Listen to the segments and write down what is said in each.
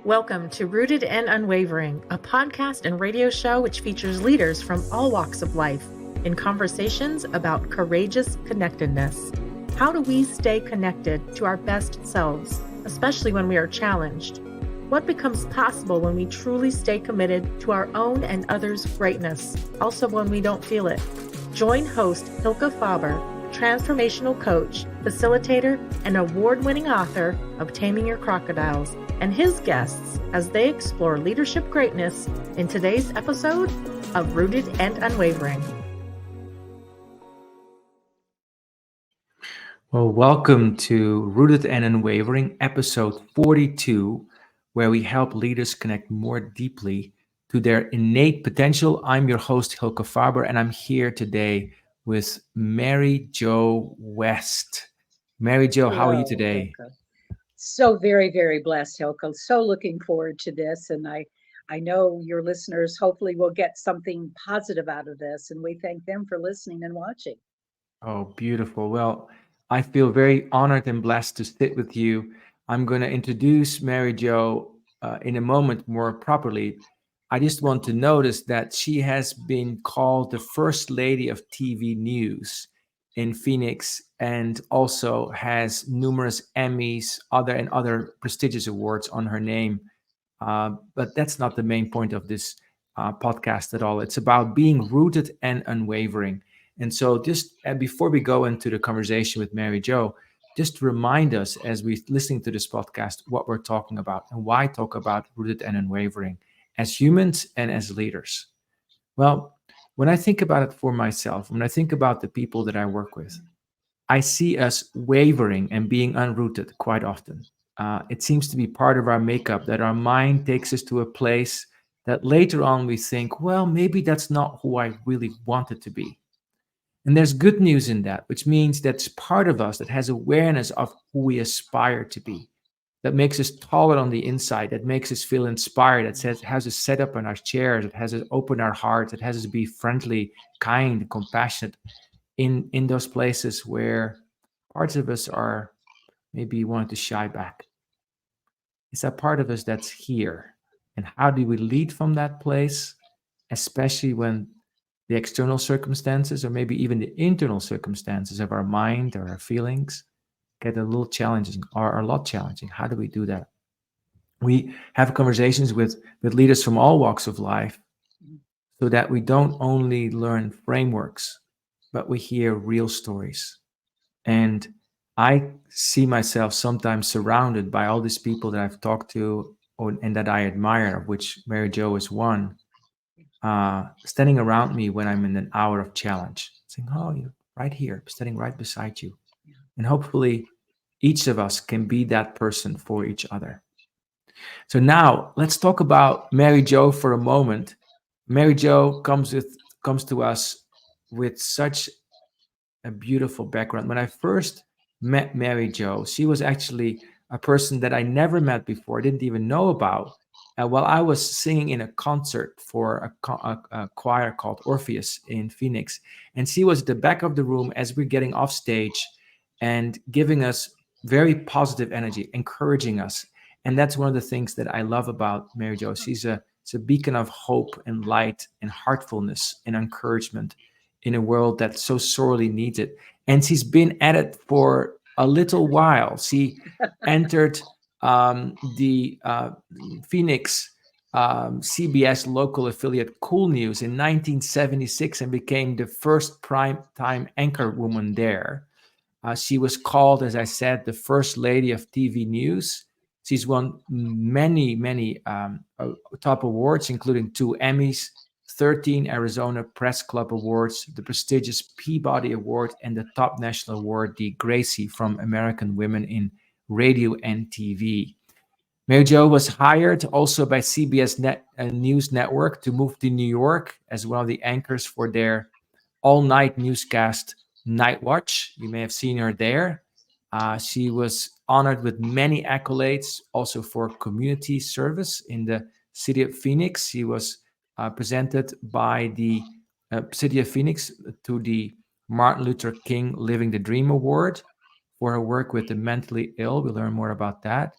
Welcome to Rooted and Unwavering, a podcast and radio show which features leaders from all walks of life in conversations about courageous connectedness. How do we stay connected to our best selves, especially when we are challenged? What becomes possible when we truly stay committed to our own and others' greatness, also when we don't feel it? Join host Hylke Faber, transformational coach, facilitator, and award-winning author of Taming Your Crocodiles, and his guests as they explore leadership greatness in today's episode of Rooted and Unwavering. Well, welcome to Rooted and Unwavering, episode 42, where we help leaders connect more deeply to their innate potential. I'm your host, Hylke Faber, and I'm here today with Mary Jo West. Mary Jo, how are you today? Hylke. So very, very blessed, Hylke. So looking forward to this. And I know your listeners hopefully will get something positive out of this. And we thank them for listening and watching. Oh, beautiful. Well, I feel very honored and blessed to sit with you. I'm going to introduce Mary Jo in a moment more properly. I just want to notice that she has been called the First Lady of TV News in Phoenix and also has numerous Emmys, other prestigious awards on her name. But that's not the main point of this podcast at all. It's about being rooted and unwavering. And so, just before we go into the conversation with Mary Jo, just remind us as we listening to this podcast what we're talking about and why talk about rooted and unwavering as humans and as leaders. Well, when I think about it for myself, when I think about the people that I work with, I see us wavering and being unrooted quite often. It seems to be part of our makeup that our mind takes us to a place that later on we think, well, maybe that's not who I really wanted to be. And there's good news in that, which means that's part of us that has awareness of who we aspire to be, that makes us taller on the inside, that makes us feel inspired, that says, has us set up in our chairs, that has us open our hearts, that has us be friendly, kind, compassionate in those places where parts of us are maybe wanting to shy back. It's that part of us that's here. And how do we lead from that place, especially when the external circumstances or maybe even the internal circumstances of our mind or our feelings get a little challenging or a lot challenging? How do we do that? We have conversations with leaders from all walks of life so that we don't only learn frameworks, but we hear real stories. And I see myself sometimes surrounded by all these people that I've talked to and that I admire, of which Mary Jo is one, standing around me when I'm in an hour of challenge, saying, oh, you're right here, standing right beside you. And hopefully each of us can be that person for each other. So now let's talk about Mary Jo for a moment. Mary Jo comes to us with such a beautiful background. When I first met Mary Jo, she was actually a person that I never met before, didn't even know about. While I was singing in a concert for a choir called Orpheus in Phoenix, and she was at the back of the room as we're getting off stage and giving us very positive energy, encouraging us. And that's one of the things that I love about Mary Jo. She's a beacon of hope and light and heartfulness and encouragement in a world that so sorely needs it. And she's been at it for a little while. She entered the Phoenix CBS local affiliate Cool News in 1976 and became the first primetime anchor woman there. She was called, as I said, the First Lady of TV News. She's won many top awards, including 2 Emmys, 13 Arizona Press Club Awards, the prestigious Peabody Award, and the top national award, the Gracie from American Women in Radio and TV. Mary Jo was hired also by CBS News Network to move to New York as one of the anchors for their all-night newscast, Night Watch. You may have seen her there. She was honored with many accolades, also for community service in the city of Phoenix. She was presented by the city of Phoenix to the Martin Luther King Living the Dream Award for her work with the mentally ill. We'll learn more about that.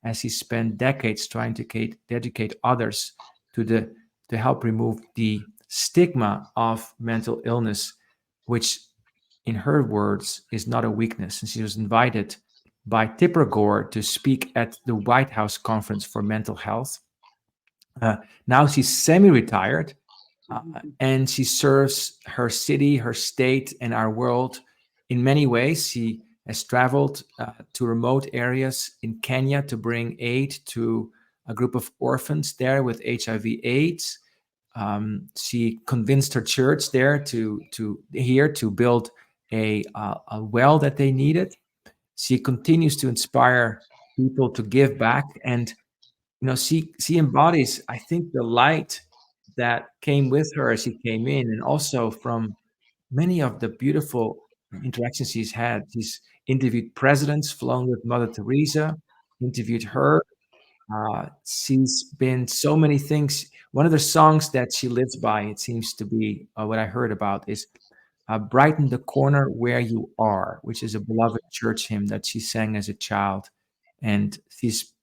as he spent decades trying to educate others to the to help remove the stigma of mental illness, which, in her words, is not a weakness. And she was invited by Tipper Gore to speak at the White House Conference for Mental Health. Uh, Now she's semi-retired, and she serves her city, her state, and our world in many ways. She has traveled to remote areas in Kenya to bring aid to a group of orphans there with HIV/AIDS. She convinced her church there to build a well that they needed. She continues to inspire people to give back, and she embodies, I think, the light that came with her as she came in, and also from many of the beautiful interactions she's had. She's interviewed presidents, flown with Mother Teresa, interviewed her. She's been so many things. One of the songs that she lives by, it seems to be what I heard about, is "Brighten the Corner Where You Are," which is a beloved church hymn that she sang as a child, and she's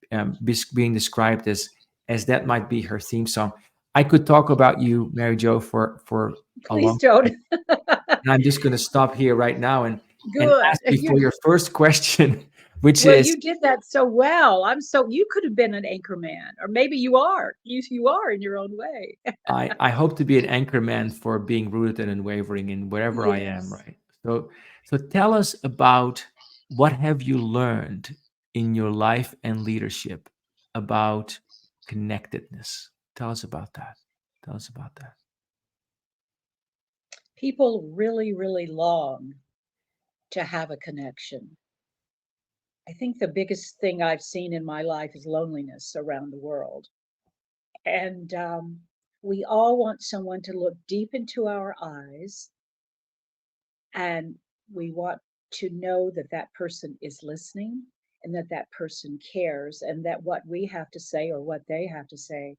being described as that might be her theme song. I could talk about you, Mary Jo, for a Please long don't. time. And I'm just going to stop here right now and Good. ask you for your first question, which Well, is, you did that so well. You could have been an anchor man, or maybe you are. You are in your own way. I hope to be an anchor man for being rooted and unwavering in wherever I am, Yes. right? So tell us about, what have you learned in your life and leadership about connectedness? Tell us about that. Tell us about that. People really, really long to have a connection. I think the biggest thing I've seen in my life is loneliness around the world. And we all want someone to look deep into our eyes, and we want to know that that person is listening and that that person cares, and that what we have to say or what they have to say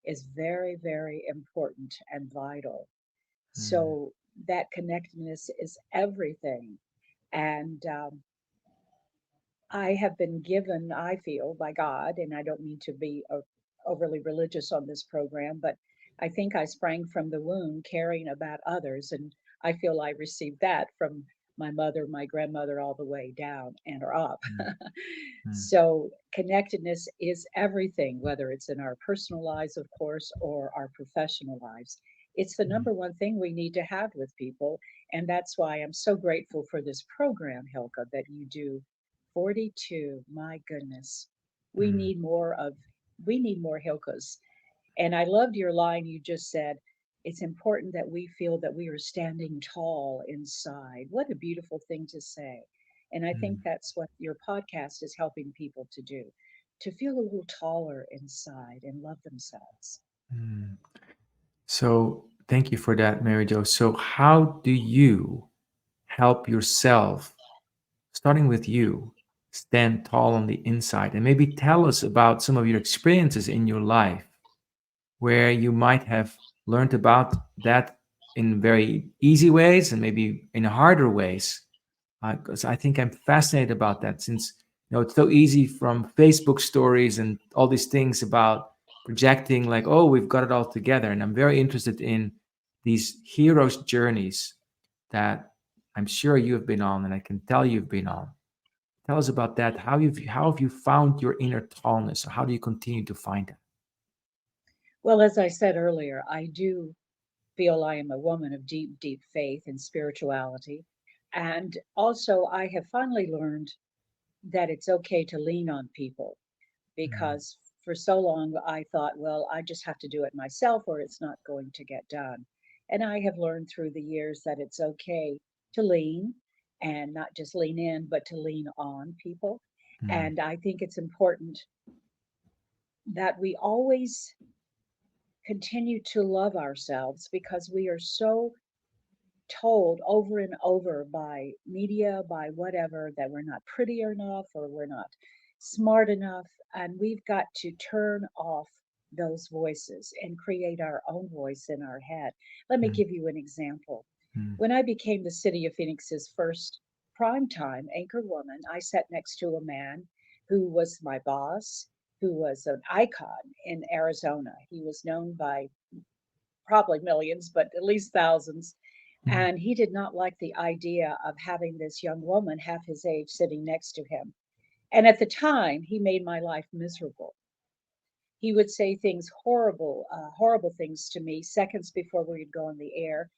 is very, very important and vital. Mm, So that connectedness is everything. And I have been given, I feel, by God, and I don't mean to be overly religious on this program, but I think I sprang from the womb caring about others. And I feel I received that from my mother, my grandmother, all the way down and or up. mm, mm, So connectedness is everything, whether it's in our personal lives, of course, or our professional lives. It's the mm, number one thing we need to have with people. And that's why I'm so grateful for this program, Hylke, that you do. 42, my goodness. We mm. need more of, we need more Hylkes. And I loved your line you just said. It's important that we feel that we are standing tall inside. What a beautiful thing to say. And I think Mm, that's what your podcast is helping people to do, to feel a little taller inside and love themselves. mm. So thank you for that, Mary Jo. So how do you help yourself, starting with you, stand tall on the inside? And maybe tell us about some of your experiences in your life where you might have learned about that in very easy ways and maybe in harder ways. Because I think I'm fascinated about that, since it's so easy from Facebook stories and all these things about projecting like, oh, we've got it all together. And I'm very interested in these heroes' journeys that I'm sure you have been on, and I can tell you've been on. Tell us about that. How have you found your inner tallness? Or how do you continue to find it? Well, as I said earlier, I do feel I am a woman of deep, deep faith and spirituality. And also, I have finally learned that it's okay to lean on people, Mm, because for so long I thought, well, I just have to do it myself or it's not going to get done. And I have learned through the years that it's okay to lean, and not just lean in, but to lean on people. mm, And I think it's important that we always continue to love ourselves, because we are so told over and over by media, by whatever, that we're not pretty enough or we're not smart enough. And we've got to turn off those voices and create our own voice in our head. Let me mm, give you an example. mm, When I became the City of Phoenix's first primetime anchor woman, I sat next to a man who was my boss, who was an icon in Arizona. He was known by probably millions, but at least thousands. Mm. And he did not like the idea of having this young woman half his age sitting next to him. And at the time, he made my life miserable. He would say things horrible things to me seconds before we would go on the air,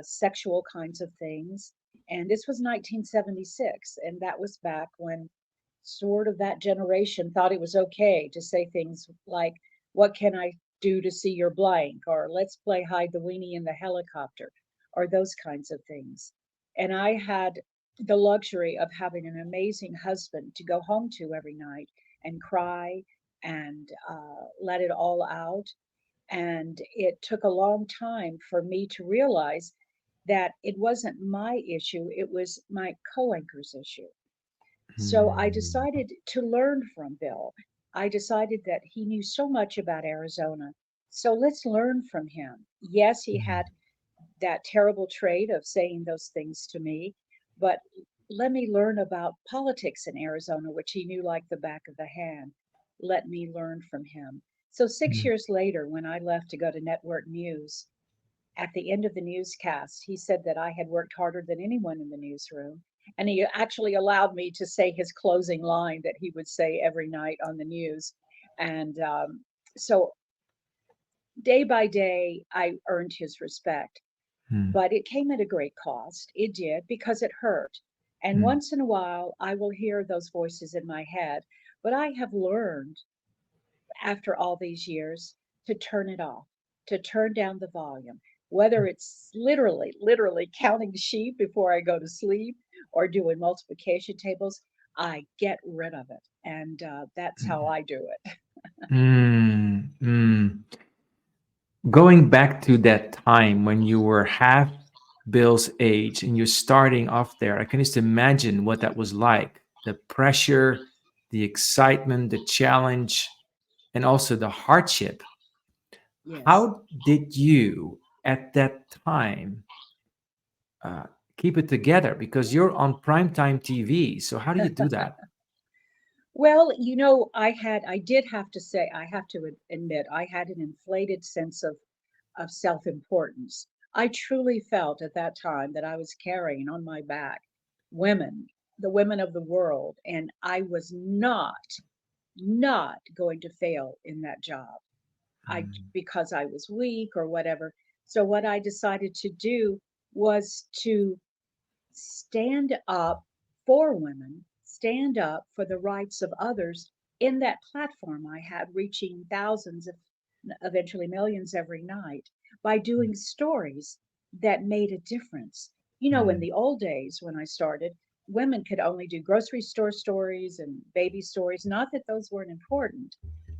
sexual kinds of things. And this was 1976, and that was back when sort of that generation thought it was okay to say things like, "What can I do to see your blank?" or "Let's play hide the weenie in the helicopter," or those kinds of things. And I had the luxury of having an amazing husband to go home to every night and cry and let it all out. And it took a long time for me to realize that it wasn't my issue, it was my co anchor's issue. So I Mm. decided to learn from Bill. I decided that he knew so much about Arizona. So let's learn from him. Yes, he Mm. had that terrible trait of saying those things to me, but let me learn about politics in Arizona, which he knew like the back of the hand. Let me learn from him. So six Mm. years later, when I left to go to network news, at the end of the newscast, he said that I had worked harder than anyone in the newsroom. And he actually allowed me to say his closing line that he would say every night on the news. And so day by day, I earned his respect. Mm. But it came at a great cost. It did, because it hurt. And Mm. once in a while, I will hear those voices in my head. But I have learned after all these years to turn it off, to turn down the volume, whether it's literally counting sheep before I go to sleep or doing multiplication tables. I get rid of it. And that's how Mm. I do it. Mm. Mm. Going back to that time when you were half Bill's age and you're starting off there, I can just imagine what that was like. The pressure, the excitement, the challenge, and also the hardship. Yes. How did you, at that time, uh, keep it together? Because you're on primetime TV. So, how do you do that? Well, I did have to say, I have to admit, I had an inflated sense of self importance. I truly felt at that time that I was carrying on my back women, the women of the world, and I was not going to fail in that job. I Mm. because I was weak or whatever. So what I decided to do was to stand up for women, stand up for the rights of others in that platform I had, reaching thousands, of eventually millions every night, by doing stories that made a difference. In Mm. the old days when I started, women could only do grocery store stories and baby stories. Not that those weren't important,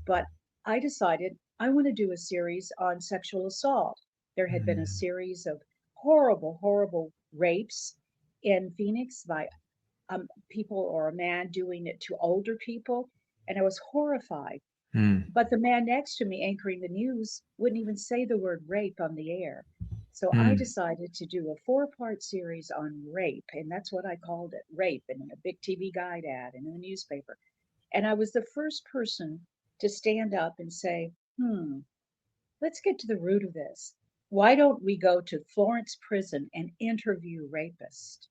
but I decided I want to do a series on sexual assault. There had been a Mm. series of horrible rapes in Phoenix by people, or a man doing it to older people. And I was horrified. Mm. But the man next to me anchoring the news wouldn't even say the word rape on the air. So I Mm. decided to do a four-part series on rape. And that's what I called it, rape, and in a big TV guide ad and in the newspaper. And I was the first person to stand up and say, let's get to the root of this. Why don't we go to Florence prison and interview rapists?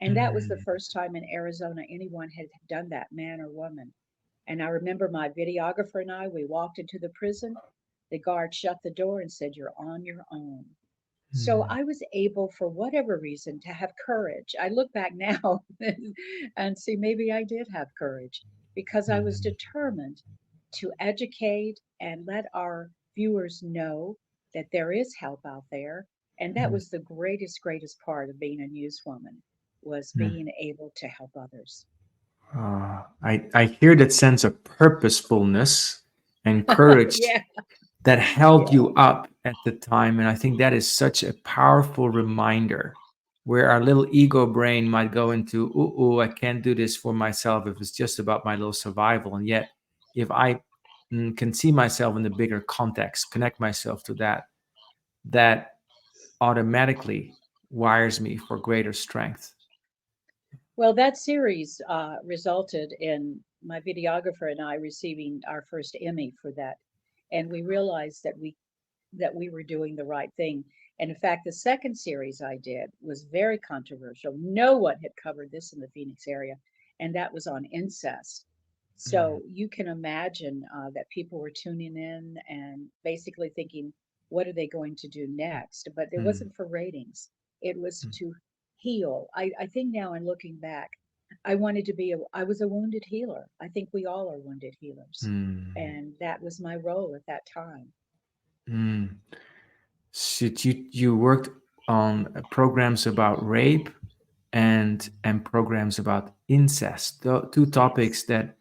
And that was the Mm. first time in Arizona anyone had done that, man or woman. And I remember my videographer and I, we walked into the prison. The guard shut the door and said, "You're on your own." So Mm. I was able, for whatever reason, to have courage. I look back now and see maybe I did have courage, because I was Mm. determined to educate and let our viewers know that there is help out there. And that Mm. was the greatest part of being a newswoman, was Mm. being able to help others. I hear that sense of purposefulness and courage Yeah, that held yeah. you up at the time. And I think that is such a powerful reminder where our little ego brain might go into, ooh, I can't do this for myself if it's just about my little survival. And yet, if I can see myself in the bigger context, connect myself to that, that automatically wires me for greater strength. Well, that series resulted in my videographer and I receiving our first Emmy for that, and we realized that we were doing the right thing. And in fact, the second series I did was very controversial. No one had covered this in the Phoenix area, and that was on incest. Mm, So you can imagine that people were tuning in and basically thinking, what are they going to do next? But it mm, wasn't for ratings, it was mm, to heal. I think now, in looking back, I was a wounded healer. I think we all are wounded healers. mm, And that was my role at that time. mm. So you worked on programs about rape and programs about incest, two Yes, topics that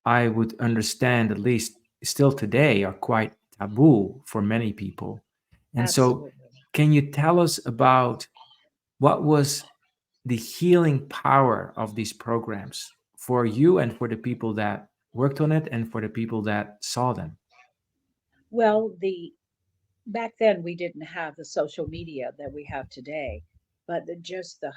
I would understand, at least still today, are quite taboo for many people. And so, absolutely. can you tell us about what was the healing power of these programs for you and for the people that worked on it and for the people that saw them? Well, the back then we didn't have the social media that we have today, but just the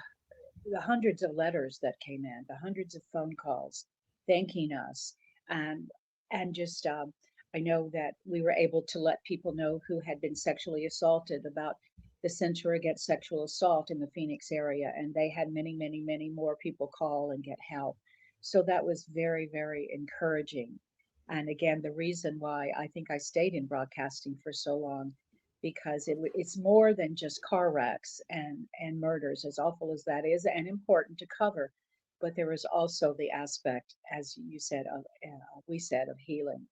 hundreds of letters that came in, the hundreds of phone calls thanking us, and and just I know that we were able to let people know who had been sexually assaulted about the Center Against Sexual Assault in the Phoenix area, and they had many, many, many more people call and get help. So that was very, very encouraging. And again, the reason why I think I stayed in broadcasting for so long, because it's more than just car wrecks and murders, as awful as that is, and important to cover. But there is also the aspect, as you said, of we said, of healing.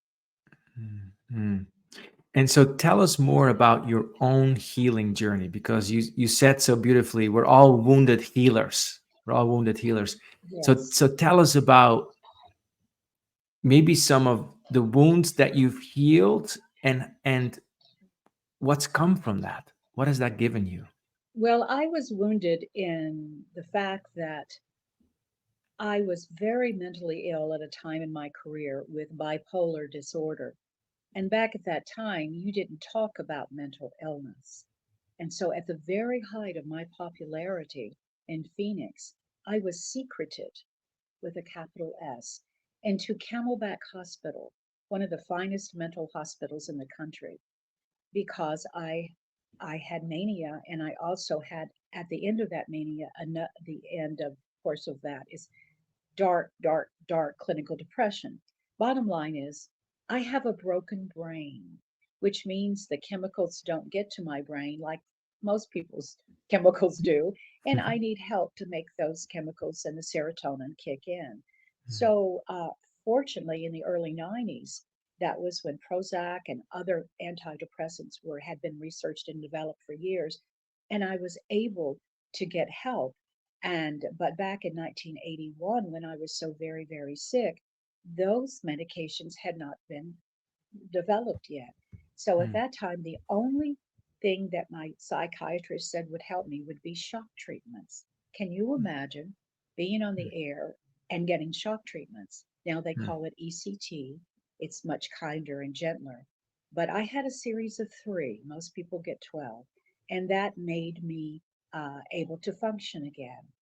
Mhm. And so tell us more about your own healing journey, because you said so beautifully, we're all wounded healers. We're all wounded healers. So Yes. so tell us about maybe some of the wounds that you've healed and what's come from that. What has that given you? Well, I was wounded in the fact that I was very mentally ill at a time in my career with bipolar disorder. And back at that time, you didn't talk about mental illness. And so, at the very height of my popularity in Phoenix, I was secreted with a capital S into Camelback Hospital, one of the finest mental hospitals in the country, because I had mania, and I also had, at the end of that mania, the end of course of that is dark, dark, dark clinical depression. Bottom line is, I have a broken brain, which means the chemicals don't get to my brain like most people's chemicals do. And I need help to make those chemicals and the serotonin kick in. So, fortunately, in the early 90s, that was when Prozac and other antidepressants had been researched and developed for years. And I was able to get help. But back in 1981, when I was so very, very sick, those medications had not been developed yet. So at Mm, that time, the only thing that my psychiatrist said would help me would be shock treatments. Can you mm, imagine being on the air and getting shock treatments? Now they mm, call it ECT. It's much kinder and gentler. But I had a series of three. Most people get 12. And that made me able to function again.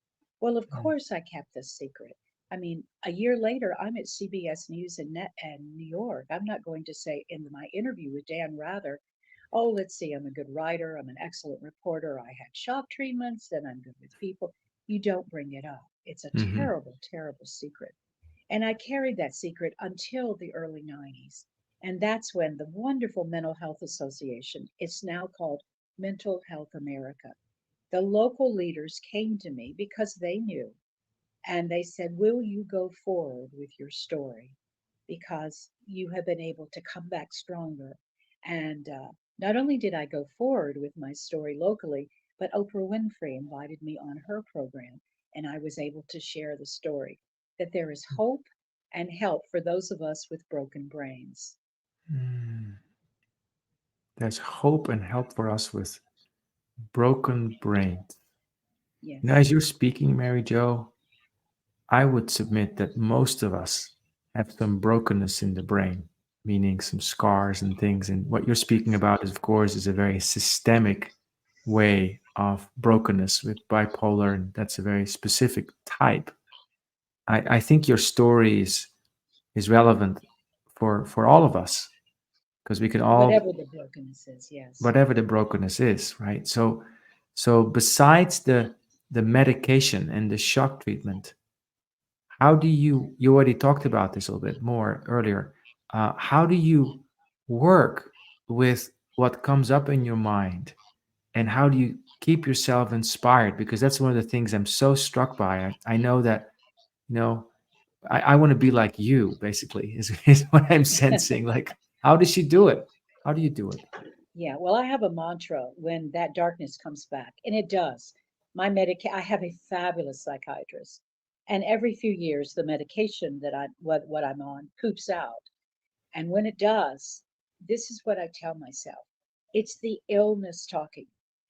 Well, of mm, course, I kept this secret. I mean, a year later, I'm at CBS News in New York. I'm not going to say in my interview with Dan Rather, oh, let's see, I'm a good writer, I'm an excellent reporter, I had shock treatments, and I'm good with people. You don't bring it up. It's a mhm, terrible, terrible secret. And I carried that secret until the early 90s. And that's when the wonderful Mental Health Association, it's now called Mental Health America, the local leaders came to me because they knew, and they said, will you go forward with your story? Because you have been able to come back stronger. And not only did I go forward with my story locally, but Oprah Winfrey invited me on her program, and I was able to share the story that there is hope and help for those of us with broken brains. mm. There's hope and help for us with broken brains. Yes. As you're speaking, Mary Jo, I would submit that most of us have some brokenness in the brain, meaning some scars and things. And what you're speaking about is, of course, is a very systemic way of brokenness with bipolar, and that's a very specific type. I think your story is is relevant for all of us, because we can all, Whatever the brokenness is, yes. whatever the brokenness is, right? So besides the medication and the shock treatment, how do you already talked about this a little bit more earlier, how do you work with what comes up in your mind, and how do you keep yourself inspired? Because that's one of the things I'm so struck by. I know that, you know, I want to be like you, basically, is what I'm sensing. Like, how does she do it? How do you do it? Yeah, well, I have a mantra when that darkness comes back, and it does. I have a fabulous psychiatrist, and every few years the medication that what I'm on poops out. And when it does, this is what I tell myself. It's the illness talking.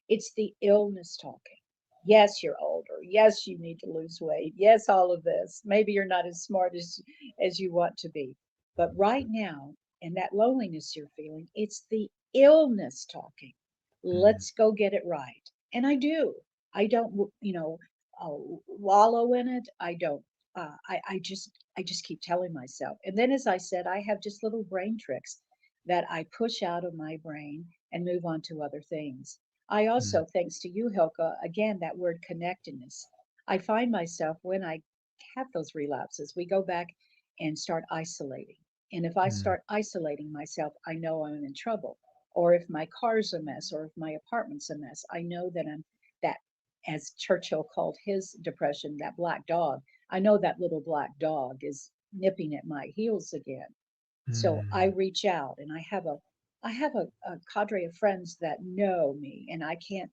It's the illness talking. Yes, you're older. Yes, you need to lose weight. Yes, all of this. Maybe you're not as smart as you want to be. But right now, in that loneliness you're feeling, it's the illness talking. Mm, Let's go get it right. And I do. I don't, wallow in it. I don't. I just keep telling myself. And then, as I said, I have just little brain tricks that I push out of my brain and move on to other things. I mm, also, thanks to you, Hilka, again, that word connectedness. I find myself when I have those relapses, we go back and start isolating. And if I mm, start isolating myself, I know I'm in trouble. Or if my car's a mess, or if my apartment's a mess, I know that I'm that, as Churchill called his depression, that black dog. I know that little black dog is nipping at my heels again. So I mm, reach out, and I have a cadre of friends that know me, and I can't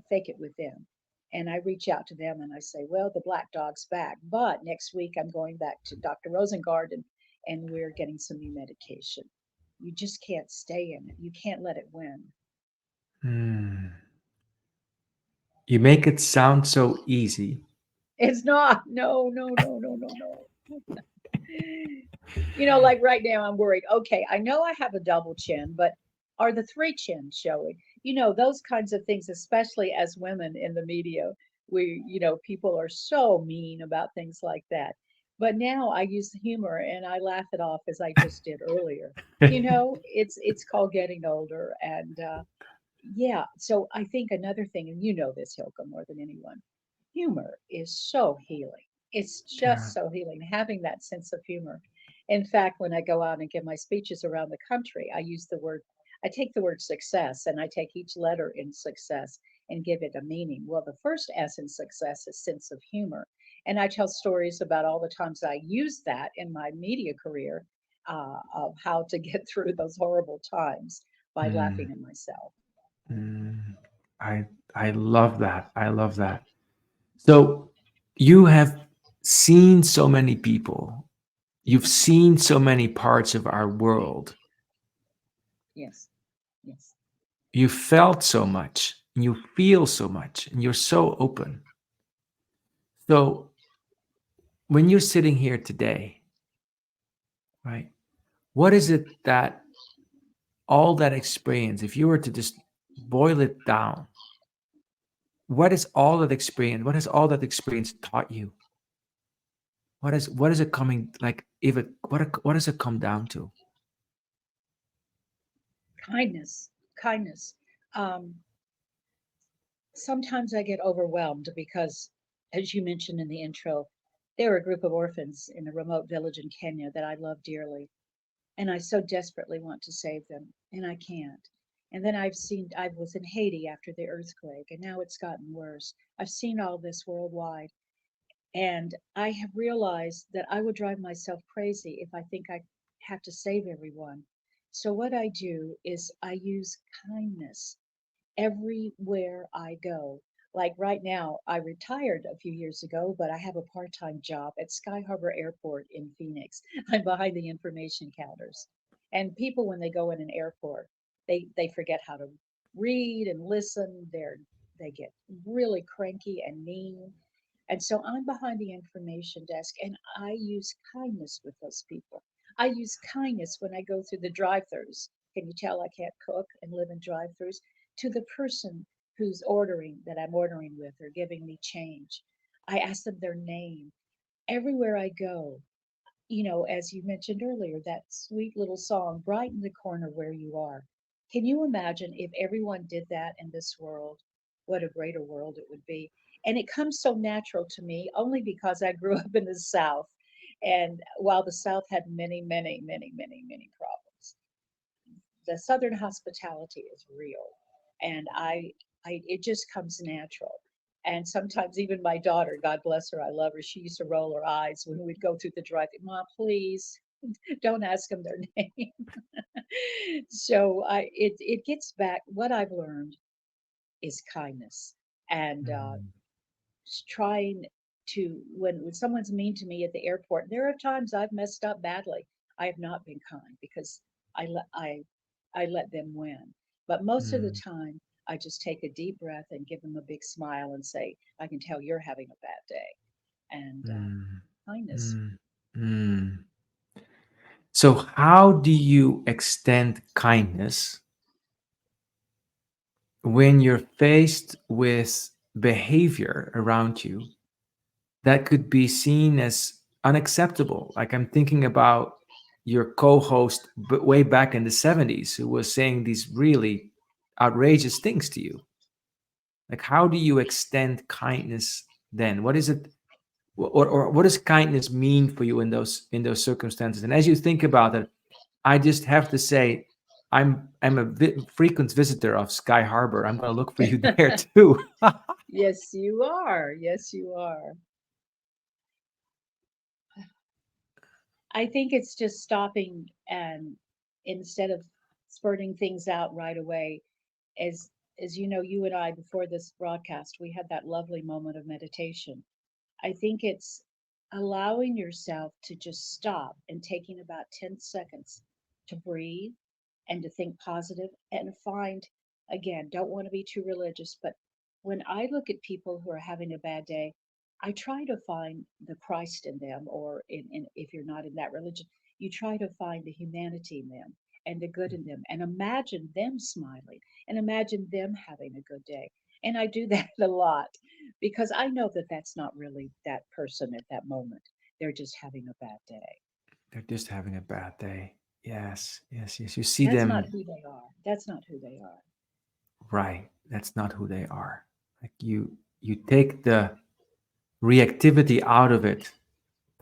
fake it with them. And I reach out to them and I say, well, the black dog's back, but next week I'm going back to Dr. Rosengard, and we're getting some new medication. You just can't stay in it. You can't let it win. mm. You make it sound so easy. It's not. No, no, no, no, no, no. Like right now, I'm worried. Okay, I know I have a double chin, but are the three chins showing? Those kinds of things, especially as women in the media, people are so mean about things like that. But now I use humor and I laugh it off as I just did earlier. It's called getting older, and yeah. So I think another thing, and you know this, Hilka, more than anyone, humor is so healing. It's Yeah. just so healing, having that sense of humor. In fact, when I go out and give my speeches around the country, I take the word success and I take each letter in success and give it a meaning. Well, the first S in success is sense of humor. And I tell stories about all the times I used that in my media career, of how to get through those horrible times by Mm, laughing at myself. mm. I I love that. I love that. So you have seen so many people. You've seen so many parts of our world. Yes, yes. You felt so much, and you feel so much, and you're so open. So when you're sitting here today, right? What is it that all that experience, if you were to just boil it down, what is all that experience? What has all that experience taught you? What is it coming like? If it what does it come down to? Kindness, kindness. Um, Sometimes I get overwhelmed because, as you mentioned in the intro, there are a group of orphans in a remote village in Kenya that I love dearly, and I so desperately want to save them, and I can't. And then I was in Haiti after the earthquake, and now it's gotten worse. I've seen all this worldwide, and I have realized that I would drive myself crazy if I think I have to save everyone. So, what I do is I use kindness everywhere I go. Like right now, I retired a few years ago, but I have a part time job at Sky Harbor Airport in Phoenix. I'm behind the information counters. And people, when they go in an airport, they forget how to read and listen. They get really cranky and mean. And so I'm behind the information desk and I use kindness with those people. I use kindness when I go through the drive throughs. Can you tell I can't cook and live in drive throughs? To the person who's ordering that I'm ordering with or giving me change. I ask them their name. Everywhere I go, as you mentioned earlier, that sweet little song, Brighten the Corner Where You Are. Can you imagine if everyone did that in this world? What a greater world it would be. And it comes so natural to me only because I grew up in the South. And while the South had many, many, many, many, many problems, the Southern hospitality is real. And it just comes natural. And sometimes even my daughter, God bless her, I love her, she used to roll her eyes when we'd go through the drive-thru. Mom, please don't ask them their name. So it gets back. What I've learned is kindness, and Mm, trying to when someone's mean to me at the airport. There are times I've messed up badly. I have not been kind because I let I I let them win. But most of the mm, time, I just take a deep breath and give them a big smile and say, "I can tell you're having a bad day," and mm, kindness. mm, mm. So, how do you extend kindness when you're faced with behavior around you that could be seen as unacceptable? Like, I'm thinking about your co-host way back in the 70s who was saying these really outrageous things to you. Like, how do you extend kindness then? What is it, or what does kindness mean for you in those circumstances? And as you think about it, I just have to say, I'm a frequent visitor of Sky Harbor. I'm going to look for you there too. Yes, you are. Yes, you are. I think it's just stopping and instead of spurting things out right away, as as you know, you and I before this broadcast, we had that lovely moment of meditation. I think it's allowing yourself to just stop and taking about 10 seconds to breathe and to think positive and find, again, don't want to be too religious, but when I look at people who are having a bad day, I try to find the Christ in them, or if you're not in that religion, you try to find the humanity in them and the good in them and imagine them smiling and imagine them having a good day. And I do that a lot because I know that that's not really that person at that moment. They're just having a bad day. They're just having a bad day. Yes, yes, yes. You see That's not them, who they are. That's not who they are. right. That's not who they are. Like, you take the reactivity out of it,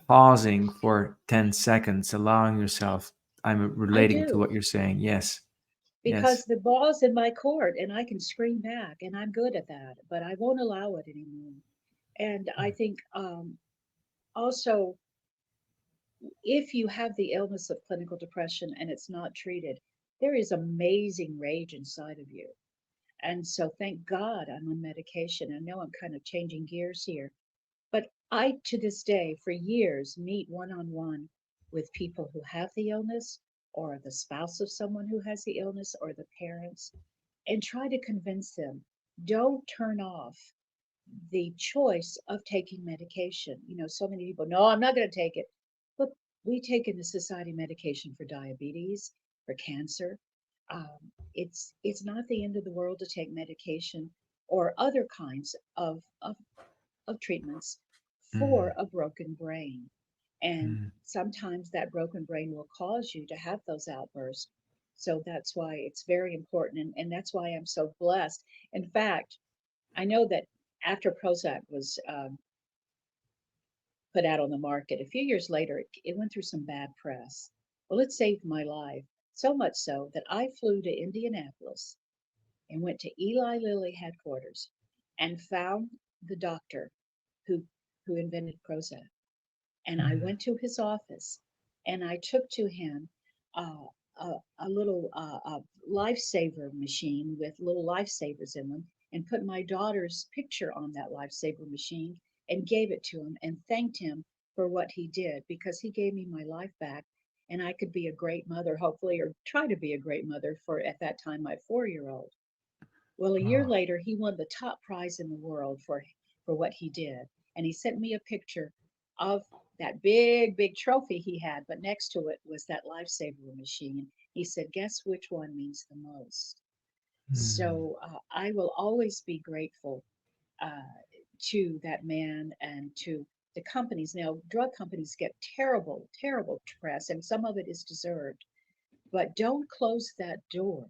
pausing for 10 seconds, allowing yourself. I'm I relating to do what you're saying. Yes, because yes. the ball's in my court and I can scream back and I'm good at that, but I won't allow it anymore. And I think also, if you have the illness of clinical depression and it's not treated, there is amazing rage inside of you. And so, thank God I'm on medication. I know I'm kind of changing gears here, but I, to this day, for years, meet one on one with people who have the illness or the spouse of someone who has the illness or the parents and try to convince them don't turn off the choice of taking medication. So many people, no, I'm not going to take it. Look, we take in the society medication for diabetes, for cancer. It's not the end of the world to take medication or other kinds of treatments for Mm, a broken brain. And mm, sometimes that broken brain will cause you to have those outbursts. So that's why it's very important. And that's why I'm so blessed. In fact, I know that after Prozac was put out on the market, a few years later, it went through some bad press. Well, it saved my life, so much so that I flew to Indianapolis and went to Eli Lilly headquarters and found the doctor who, who invented Prozac. And I mm, went to his office and I took to him a little lifesaver machine with little lifesavers in them and put my daughter's picture on that lifesaver machine and gave it to him and thanked him for what he did because he gave me my life back and I could be a great mother, hopefully, or try to be a great mother for at that time my 4 year old. Well, a year oh, later, he won the top prize in the world for what he did. And he sent me a picture of that big, big trophy he had, but next to it was that lifesaver machine. He said, guess which one means the most? mm, So I will always be grateful uh, to that man and to the companies. Now, drug companies get terrible, terrible press, and some of it is deserved. But don't close that door.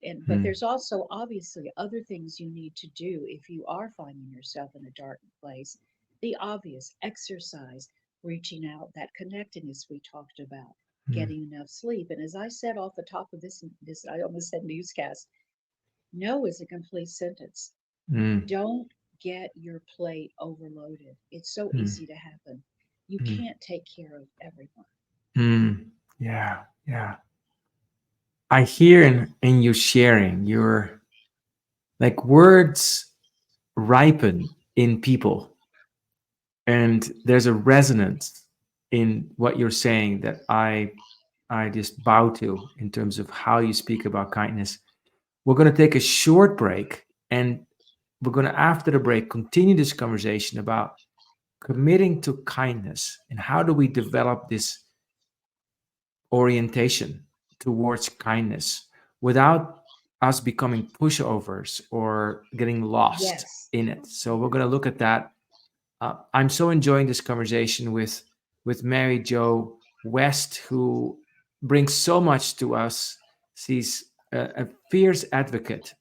And but Mm, there's also obviously other things you need to do if you are finding yourself in a dark place. The obvious exercise, reaching out, that connectedness we talked about, mm, getting enough sleep. And as I said off the top of this I almost said newscast, no is a complete sentence. mm, Don't get your plate overloaded. It's so mm, easy to happen. You mm, can't take care of everyone. mm. Yeah, yeah. I hear in you sharing your like words ripen in people, and there's a resonance in what you're saying that I just bow to in terms of how you speak about kindness. We're going to take a short break, and we're going to, after the break, continue this conversation about committing to kindness and how do we develop this orientation towards kindness without us becoming pushovers or getting lost Yes. in it. So we're Yeah. going to look at that. I'm so enjoying this conversation with Mary Jo West, who brings so much to us. She's a fierce advocate,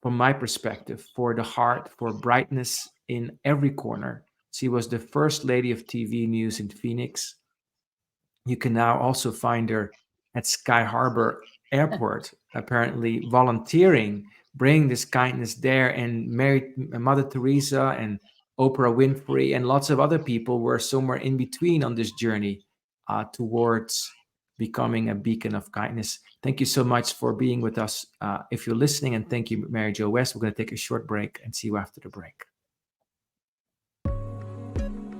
from my perspective, for the heart, for brightness in every corner. She was the first lady of TV news in Phoenix. You can now also find her at Sky Harbor Airport, apparently volunteering, bringing this kindness there. And Mother Teresa and Oprah Winfrey and lots of other people were somewhere in between on this journey towards becoming a beacon of kindness. Thank you so much for being with us. If you're listening, and thank you, Mary Jo West. We're going to take a short break and see you after the break.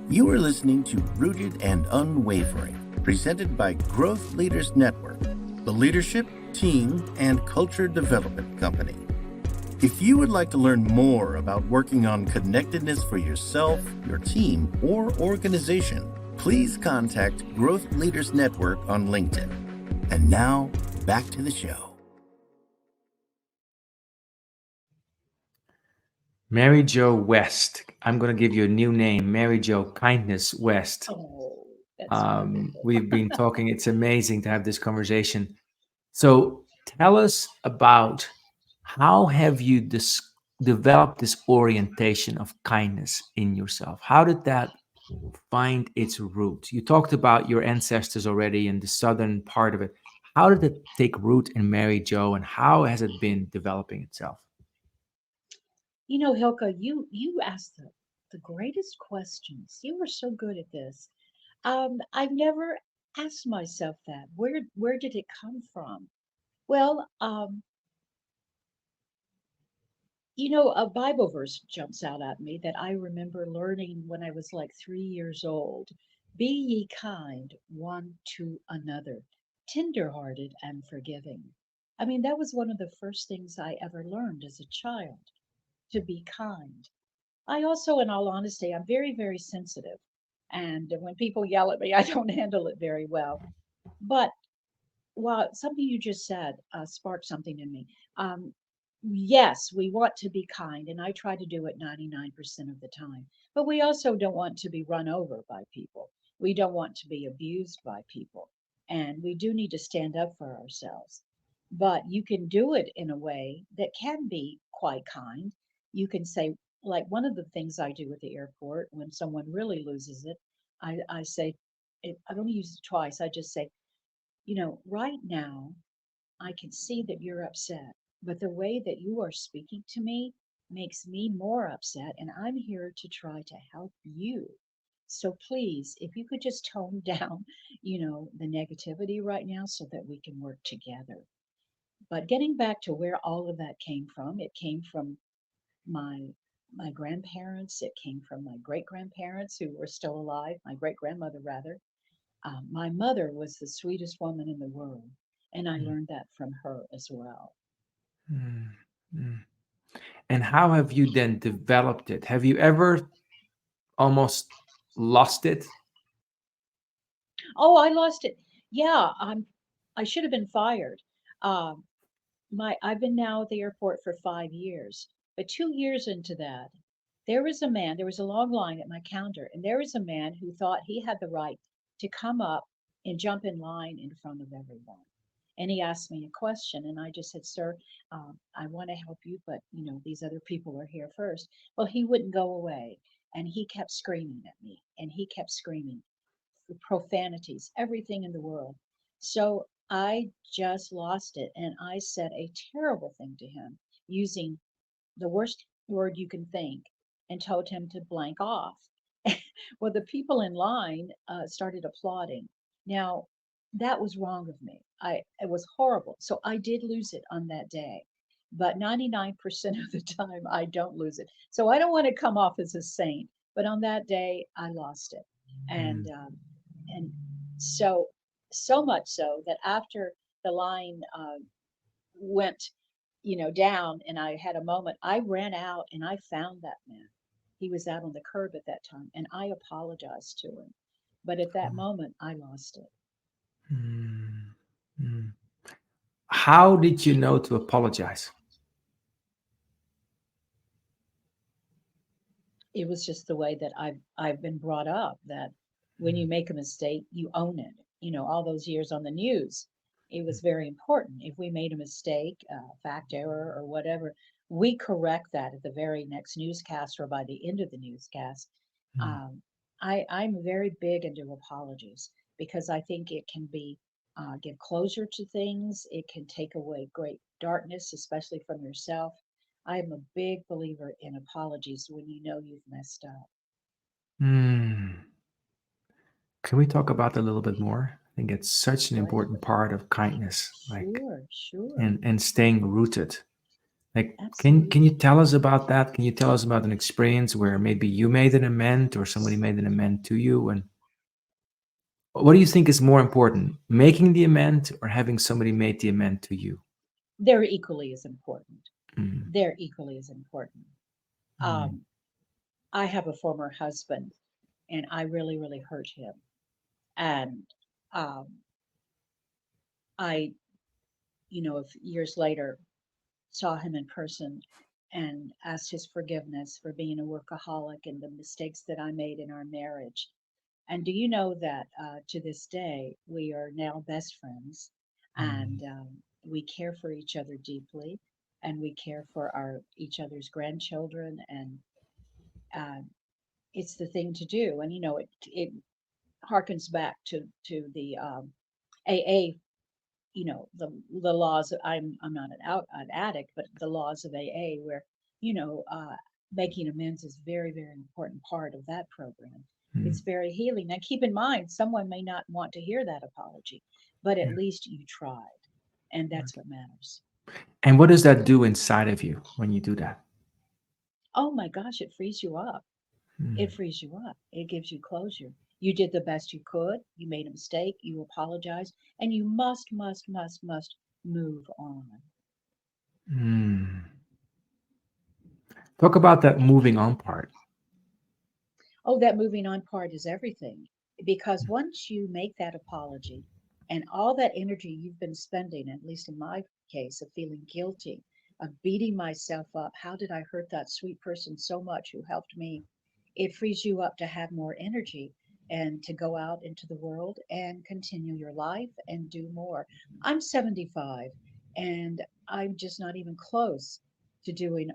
You are listening to Rooted and Unwavering, presented by Growth Leaders Network, the leadership, team, and culture development company. If you would like to learn more about working on connectedness for yourself, your team, or organization, please contact Growth Leaders Network on LinkedIn. And now, back to the show. Mary Jo West. I'm going to give you a new name, Mary Jo Kindness West. Oh, that's wonderful. We've been talking. It's amazing to have this conversation. So tell us about how have you developed this orientation of kindness in yourself? How did that find its root? You talked about your ancestors already in the southern part of it. How did it take root in Mary Jo, and how has it been developing itself? You know, Hilka, you asked the greatest questions. You were so good at this. I've never asked myself that. Where did it come from? Well, a Bible verse jumps out at me that I remember learning when I was like 3 years old. Be ye kind one to another, tenderhearted and forgiving. I mean, that was one of the first things I ever learned as a child, to be kind. I also, in all honesty, I'm very, very sensitive. And when people yell at me, I don't handle it very well. But while something you just said sparked something in me. Yes, we want to be kind, and I try to do it 99% of the time. But we also don't want to be run over by people. We don't want to be abused by people. And we do need to stand up for ourselves. But you can do it in a way that can be quite kind. You can say, like one of the things I do at the airport when someone really loses it, I say, I don't use it twice. I just say, right now, I can see that you're upset, but the way that you are speaking to me makes me more upset, and I'm here to try to help you. So please, if you could just tone down, the negativity right now so that we can work together. But getting back to where all of that came from, it came from my my grandparents, it came from my great grandparents who were still alive, my great grandmother rather. My mother was the sweetest woman in the world, and I Mm, learned that from her as well. mm, mm. And how have you then developed it? Have you ever almost lost it? Oh, I lost it. Yeah, I should have been fired. Um, I've been now at the airport for 5 years, but 2 years into that, There was a man, there was a long line at my counter, and there was a man who thought he had the right to come up and jump in line in front of everyone. And he asked me a question, and I just said, "Sir, I want to help you, but these other people are here first." Well, he wouldn't go away, and he kept screaming at me, and he kept screaming profanities, everything in the world. So I just lost it, and I said a terrible thing to him using the worst word you can think, and told him to blank off. Well, the people in line started applauding. Now, that was wrong of me. It was horrible. So I did lose it on that day. But 99% of the time, I don't lose it. So I don't want to come off as a saint. But on that day, I lost it. And Mm. and so much so that after the line went down and I had a moment, I ran out and I found that man. He was out on the curb at that time and I apologized to him. But at that moment, I lost it. Mm. Mm. How did you know to apologize? It was just the way that I've been brought up, that when you make a mistake, you own it. All those years on the news, it was very important. If we made a mistake, fact error or whatever, we correct that at the very next newscast or by the end of the newscast. Mm. I'm very big into apologies because I think it can be give closure to things. It can take away great darkness, especially from yourself. I am a big believer in apologies when you know you've messed up. Mm. Can we talk about that a little bit more? I think it's such an Right? important part of kindness, like Sure, sure. and staying rooted. Like, can you Absolutely. tell us about that? Can you tell us about an experience where maybe you made an amend or somebody made an amend to you? And what do you think is more important, making the amend or having somebody make the amend to you? They're equally as important. Mm. They're equally as important. Mm. Um, I have a former husband, and I really, really hurt him. And um, I, years later, saw him in person and asked his forgiveness for being a workaholic and the mistakes that I made in our marriage. And do you know that to this day, we are now best friends Mm. and we care for each other deeply and we care for each other's grandchildren. And uh, it's the thing to do. And, it harkens back to the AA, the laws. I'm not an addict, but the laws of AA, where you know uh, making amends is very, very important part of that program. Mm. It's very healing. Now, keep in mind, someone may not want to hear that apology, but Yeah. at least you tried, and that's what matters. And what does that do inside of you when you do that? Oh my gosh, it frees you up. Mm. It frees you up. It gives you closure. You did the best you could. You made a mistake. You apologized, and you must move on. Mm. Talk about that moving on part. Oh, that moving on part is everything. Because once you make that apology and all that energy you've been spending, at least in my case, of feeling guilty, of beating myself up, how did I hurt that sweet person so much who helped me? It frees you up to have more energy and to go out into the world and continue your life and do more. I'm 75 and I'm just not even close to doing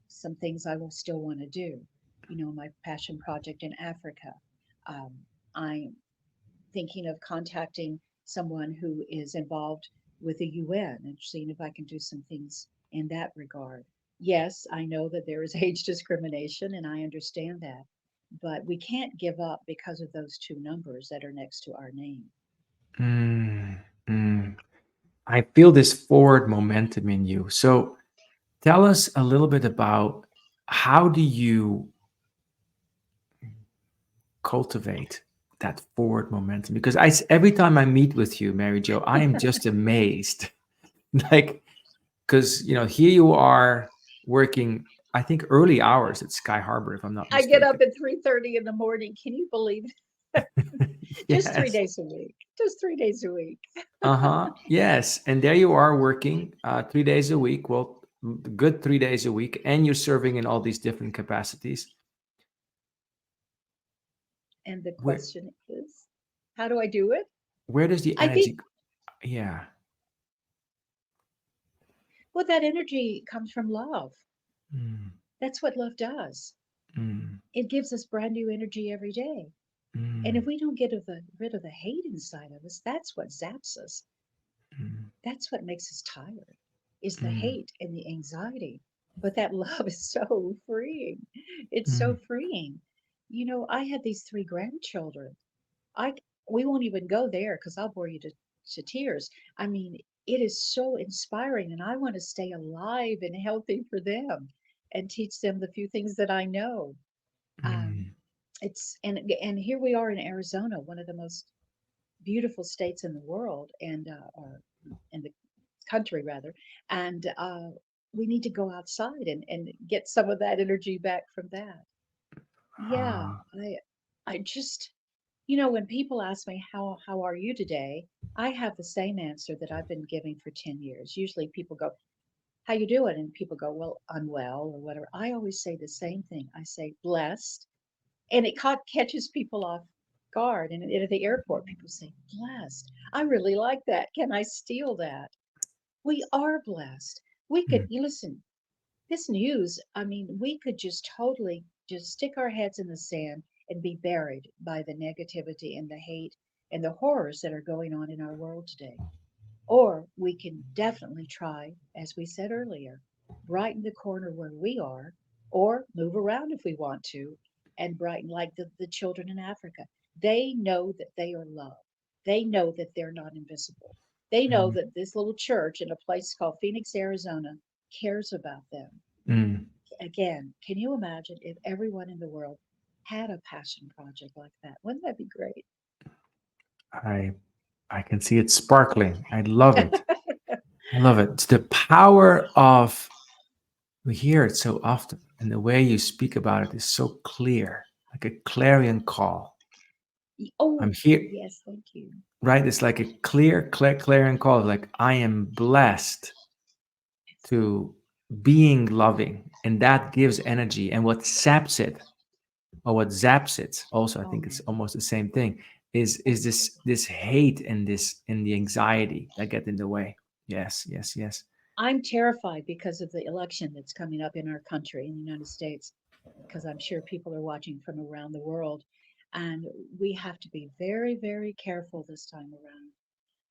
some things I will still want to do. My passion project in Africa. Um, I'm thinking of contacting someone who is involved with the UN and seeing if I can do some things in that regard. Yes, I know that there is age discrimination, and I understand that, but we can't give up because of those two numbers that are next to our name. Mm. Mm. I feel this forward momentum in you. So tell us a little bit about how do you cultivate that forward momentum? Because every time I meet with you, Mary Jo, I am just amazed. Like, because here you are working, I think early hours at Sky Harbor, if I'm not I get up mistaken. at 3:30 in the morning. Can you believe it? Just three Yes. days a week. Just 3 days a week. Uh-huh. Yes. And there you are working 3 days a week. Well, good 3 days a week, and you're serving in all these different capacities. And the Where question is, how do I do it? where does the I think, energy? Yeah. well, that energy comes from love. Mm, That's what love does. mm, It gives us brand new energy every day. And if mm, we don't get rid of the hate inside of us, that's what zaps us. mm, That's what makes us tired, is the mm, hate and the anxiety. But that love is so freeing. It's so mm, freeing. I had these three grandchildren. I we won't even go there because I'll bore you to tears. I mean, it is so inspiring, and I want to stay alive and healthy for them and teach them the few things that I know. Um, mm. it's and here we are in Arizona, one of the most beautiful states in the world, and or in the country rather, and we need to go outside and get some of that energy back from that. Yeah, Ah, I just when people ask me how are you today, I have the same answer that I've been giving for 10 years. Usually people go, "How you doing?" And people go, "Well, unwell," or whatever. I always say the same thing. I say blessed, and it catches people off guard. And at the airport, people say, "Blessed." I really like that. Can I steal that? We are blessed. We could mm, you listen, this news, I mean, we could just totally just stick our heads in the sand and be buried by the negativity and the hate and the horrors that are going on in our world today. Or we can definitely try, as we said earlier, brighten the corner where we are, or move around if we want to, and brighten like the children in Africa. They know that they are loved. They know that they're not invisible. They know mm, that this little church in a place called Phoenix, Arizona, cares about them. mm. Again, can you imagine if everyone in the world had a passion project like that? Wouldn't that be great? I I can see it sparkling. I love it. I love it. It's the power of, we hear it so often, and the way you speak about it is so clear, like a clarion call. I'm Oh, here, yes, thank you. right? It's like a clarion call. Like, I am blessed to being loving, and that gives energy. And what saps it, or what zaps it, also, I Oh, think it's almost the same thing. Is this hate and the anxiety that get in the way? Yes, yes, yes. I'm terrified because of the election that's coming up in our country, in the United States, because I'm sure people are watching from around the world. And we have to be very, very careful this time around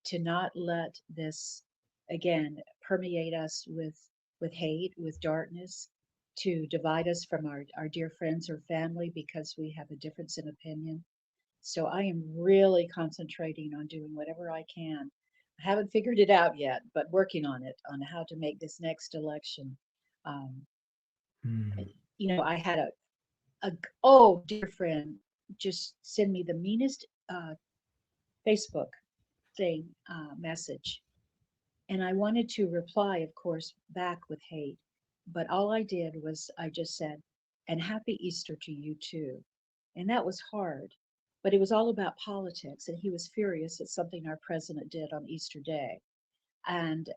to not let this, again, permeate us with hate, with darkness, to divide us from our dear friends or family because we have a difference in opinion. So I am really concentrating on doing whatever I can. I haven't figured it out yet, but working on it, on how to make this next election. Um, Mm, I had oh, dear friend, just send me the meanest Facebook thing message. And I wanted to reply, of course, back with hate. But all I did was I just said, and happy Easter to you too. And that was hard. But it was all about politics. And he was furious at something our president did on Easter Day. And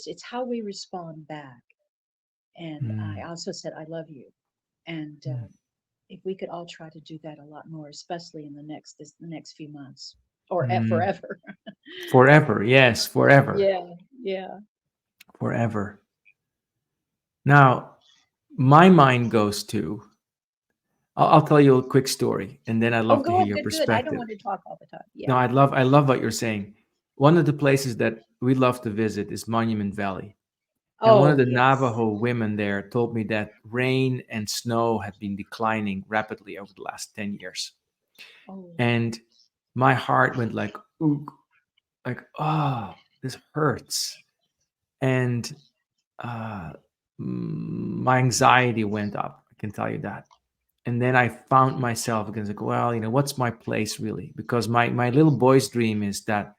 it's how we respond back. And I mm, also said, I love you. And mm, if we could all try to do that a lot more, especially in the next few months or mm. forever. Forever, yes, forever, Yeah, yeah. forever. Now, my mind goes to, I'll tell you a quick story, and then I'd Oh, love to hear good, your good, good. I don't perspective. want to talk all the time. No, Yeah. I love what you're saying. One of the places that we love to visit is Monument Valley. And one of Oh, the yes. Navajo women there told me that rain and snow had been declining rapidly over the last 10 years. Oh, And my heart went like, ooh, like, oh, this hurts. And uh, my anxiety went up. I can tell you that. And then I found myself again, like, well, what's my place really? Because my little boy's dream is that,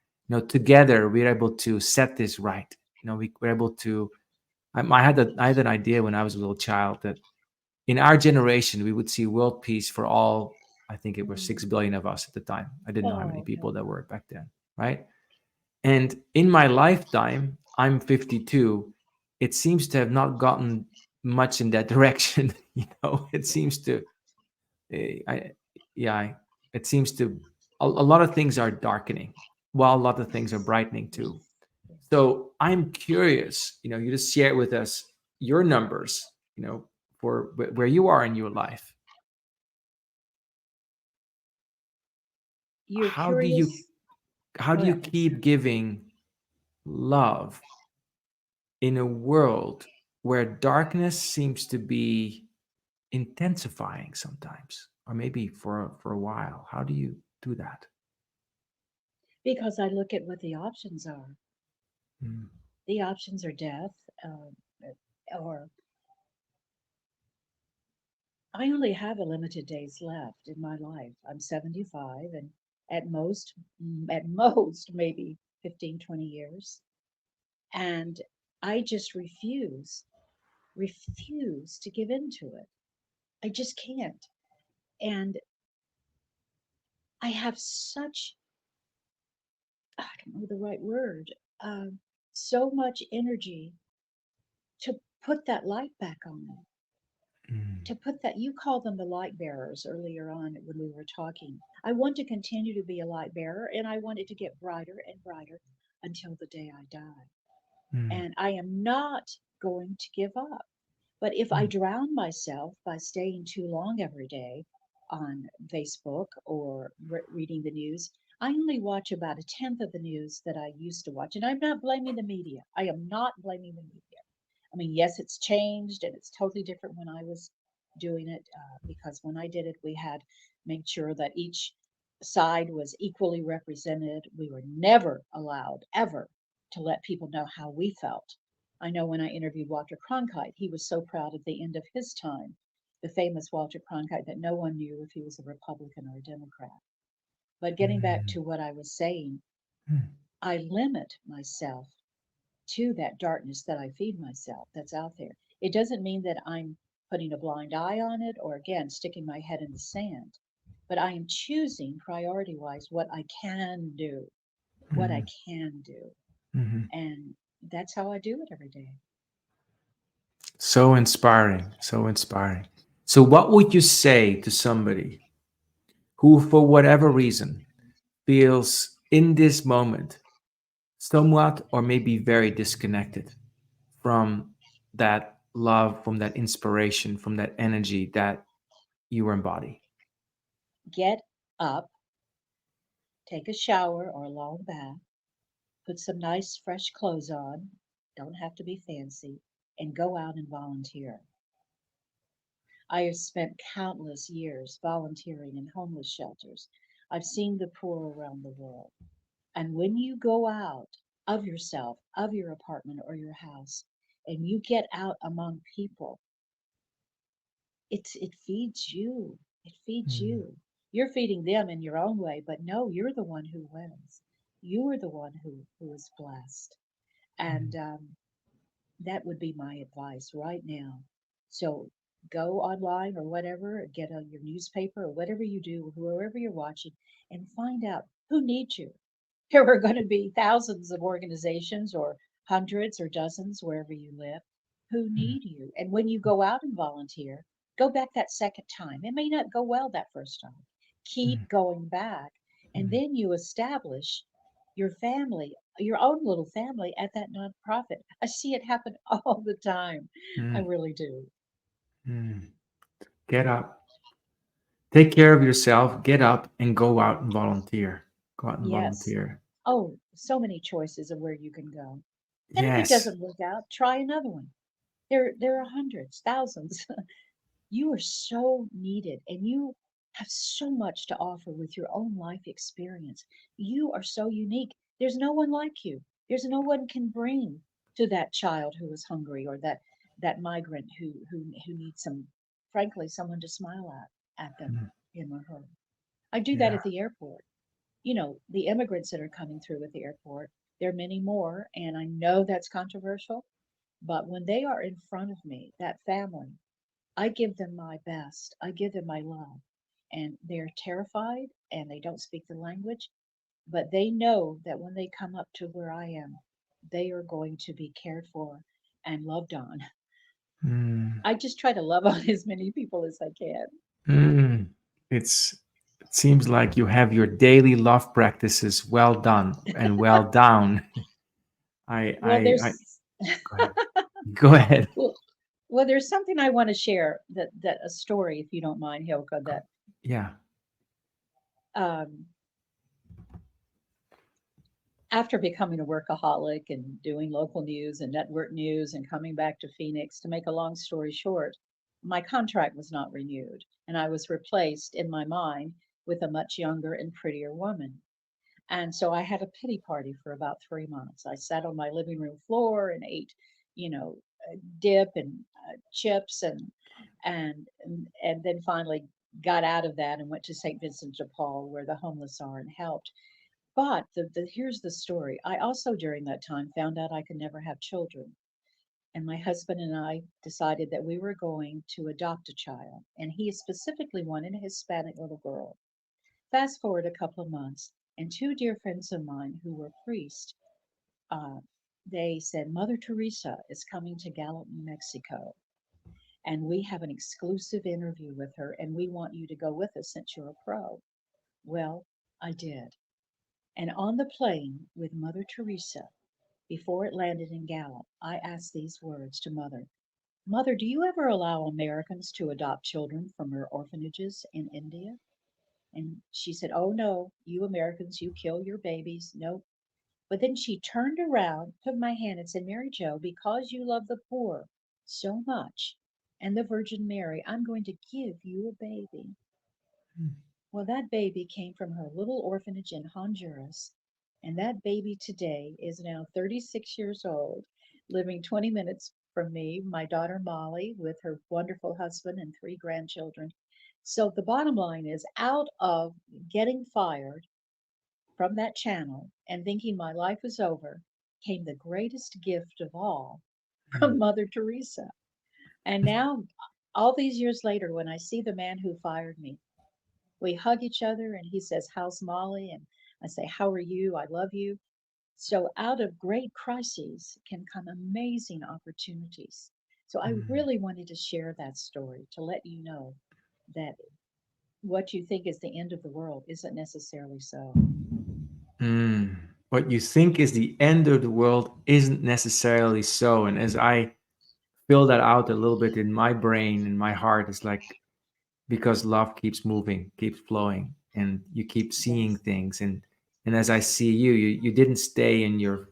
together we're able to set this right. We're able to. I had an idea when I was a little child that in our generation we would see world peace for all. I think it was mm. 6 billion of us at the time. I didn't know how many Oh, people no. there were back then, right? And in my lifetime, I'm 52. it seems to have not gotten much in that direction. It seems to, I, yeah, it seems to, a lot of things are darkening, while a lot of things are brightening too. So I'm curious, you just share with us your numbers, for where you are in your life. You're How do you curious. how Go do you ahead. keep giving love in a world where darkness seems to be intensifying sometimes, or maybe for a while? How do you do that? Because I look at what the options are. Mm, The options are death, or I only have a limited days left in my life. I'm 75, and at most, maybe 15, 20 years. And I just refuse to give in to it. I just can't. And I have such, I don't know the right word, um, so much energy to put that light back on, mm, to put that, you call them the light bearers earlier on when we were talking. I want to continue to be a light bearer, and I want it to get brighter and brighter until the day I die. mm, And I am not going to give up. But if I mm, drown myself by staying too long every day on Facebook or reading the news, I only watch about a tenth of the news that I used to watch. And I'm not blaming the media. I am not blaming the media. I mean, yes, it's changed and it's totally different when I was doing it, because when I did it, we had made sure that each side was equally represented. We were never allowed, ever, to let people know how we felt. I know when I interviewed Walter Cronkite, he was so proud at the end of his time, the famous Walter Cronkite, that no one knew if he was a Republican or a Democrat. But getting back mm, to what I was saying, mm, I limit myself to that darkness that I feed myself that's out there. It doesn't mean that I'm putting a blind eye on it or, again, sticking my head in the sand, but I am choosing priority wise what I can do, what I mm, can do. mhm. And that's how I do it every day. So inspiring, so inspiring. So, what would you say to somebody who, for whatever reason, feels in this moment somewhat or maybe very disconnected from that love, from that inspiration, from that energy that you embody? Get up, take a shower or a long bath, put some nice fresh clothes on, don't have to be fancy, and go out and volunteer. I have spent countless years volunteering in homeless shelters. I've seen the poor around the world. And when you go out of yourself, of your apartment or your house, and you get out among people, it feeds you. It feeds Mm, you. You're feeding them in your own way, but no, you're the one who wins. You are the one who is blessed. mm, And that would be my advice right now. So go online or whatever, get on your newspaper or whatever you do, whoever you're watching, and find out who needs you. There are going to be thousands of organizations or hundreds or dozens wherever you live who mm, need you. And when you go out and volunteer, go back that second time. It may not go well that first time. mm, Keep going back. And mm, then you establish your family, your own little family at that nonprofit. I see it happen all the time. I mm, really do. mm. Get up, take care of yourself, get up and go out and volunteer. Go out and Yes. volunteer. Oh, so many choices of where you can go. And if it Yes. doesn't work out, try another one. There are hundreds, thousands. You are so needed, and you have so much to offer with your own life experience. You are so unique. There's no one like you. There's no one can bring to that child who is hungry, or that migrant who needs frankly, someone to smile at them, Mm, him or her. I do that yeah. at the airport. The immigrants that are coming through at the airport, there are many more, and I know that's controversial, but when they are in front of me, that family, I give them my best. I give them my love. And they're terrified and they don't speak the language, but they know that when they come up to where I am, they are going to be cared for and loved on. Mm, I just try to love on as many people as I can. mm. It seems like you have your daily love practices well done and well down. Well, I there's go ahead. Go ahead. well, well, there's something I want to share, that a story, if you don't mind, Hilka, that Yeah. um, after becoming a workaholic and doing local news and network news and coming back to Phoenix, to make a long story short, my contract was not renewed, and I was replaced in my mind with a much younger and prettier woman. And so I had a pity party for about 3 months. I sat on my living room floor and ate, you know, dip and chips, and then finally got out of that and went to St. Vincent de Paul, where the homeless are, and helped. But here's the story. I also, during that time, found out I could never have children. And my husband and I decided that we were going to adopt a child. And he specifically wanted a Hispanic little girl. Fast forward a couple of months, and two dear friends of mine who were priests, uh, they said, Mother Teresa is coming to Gallup, New Mexico, and we have an exclusive interview with her, and we want you to go with us since you're a pro. Well, I did. And on the plane with Mother Teresa, before it landed in Gallup, I asked these words to Mother. Mother, do you ever allow Americans to adopt children from your orphanages in India? And she said, Oh, no, you Americans, you kill your babies. Nope. But then she turned around, took my hand, and said, Mary Jo, because you love the poor so much and the Virgin Mary, I'm going to give you a baby. Well, that baby came from her little orphanage in Honduras. And that baby today is now 36 years old, living 20 minutes from me, my daughter Molly, with her wonderful husband and three grandchildren. So the bottom line is, out of getting fired from that channel and thinking my life was over, came the greatest gift of all Mm, from Mother Teresa. And now, all these years later, when I see the man who fired me, we hug each other and he says, How's Molly? And I say, How are you? I love you. So, out of great crises can come amazing opportunities. So, I mm, really wanted to share that story to let you know that what you think is the end of the world isn't necessarily so. mm. What you think is the end of the world isn't necessarily so. And as I fill that out a little bit in my brain and my heart, it's like because love keeps moving, keeps flowing, and you keep seeing Yes. things. And as I see you, you didn't stay in your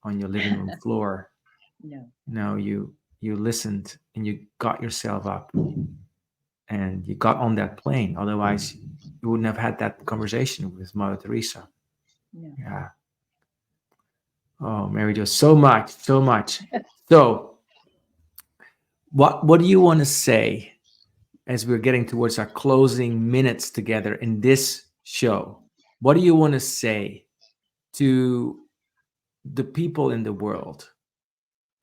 on your living room floor. No. No, you listened and you got yourself up and you got on that plane. Otherwise, you wouldn't have had that conversation with Mother Teresa. No. Yeah. Oh, Mary Jo, so much, so much. So, what do you want to say as we're getting towards our closing minutes together in this show? What do you want to say to the people in the world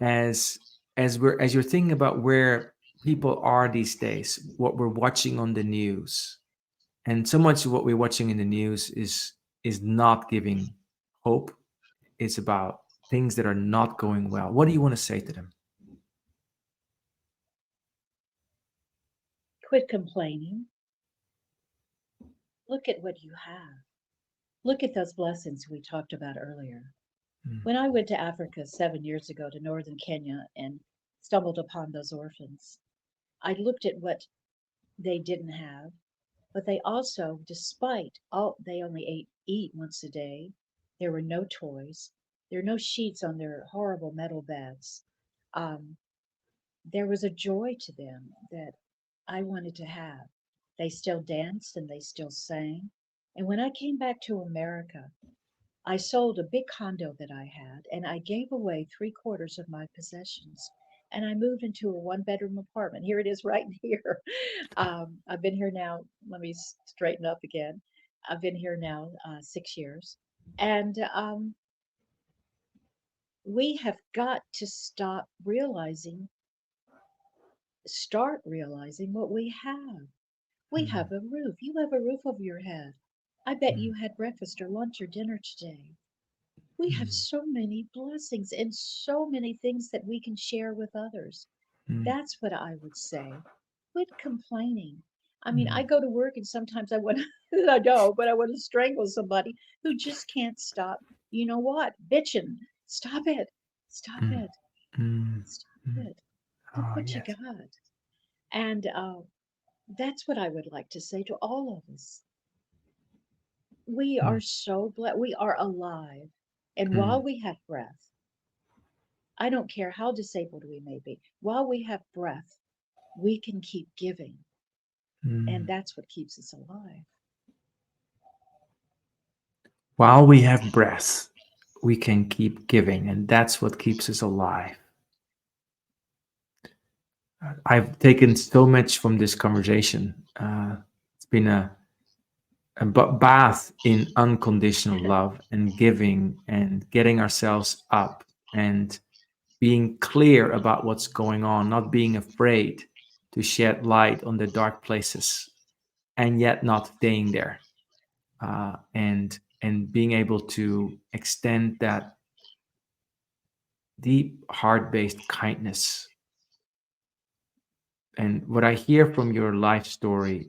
as as you're thinking about where people are these days, what we're watching on the news, and so much of what we're watching in the news is not giving hope. It's about things that are not going well. What do you want to say to them? Quit complaining. Look at what you have. Look at those blessings we talked about earlier. Mm, When I went to Africa 7 years ago to northern Kenya and stumbled upon those orphans, I looked at what they didn't have, but they also, despite all, they only eat once a day. There were no toys. There were no sheets on their horrible metal beds. Um, there was a joy to them that I wanted to have. They still danced and they still sang. And when I came back to America, I sold a big condo that I had and I gave away three-quarters of my possessions. And I moved into a one-bedroom apartment. Here it is right here. I've been here now, let me straighten up again. I've been here now 6 years. And we have got to start realizing what we have. We mm, have a roof. You have a roof over your head. I bet mm, you had breakfast or lunch or dinner today. We have so many blessings and so many things that we can share with others. That's what I would say. Quit complaining. I mean, I go to work and sometimes I want to, I don't, but I want to strangle somebody who just can't stop. You know what? Bitching. Stop it. Stop it. Stop it. Look Oh, what you yes. got. And that's what I would like to say to all of us. We are so blessed. We are alive. And while we have breath, I don't care how disabled we may be, while we have breath, we can keep giving. And that's what keeps us alive. While we have breath, we can keep giving, and that's what keeps us alive. I've taken so much from this conversation. It's been a bath in unconditional love and giving and getting ourselves up and being clear about what's going on, not being afraid to shed light on the dark places and yet not staying there, and being able to extend that deep heart-based kindness. And what I hear from your life story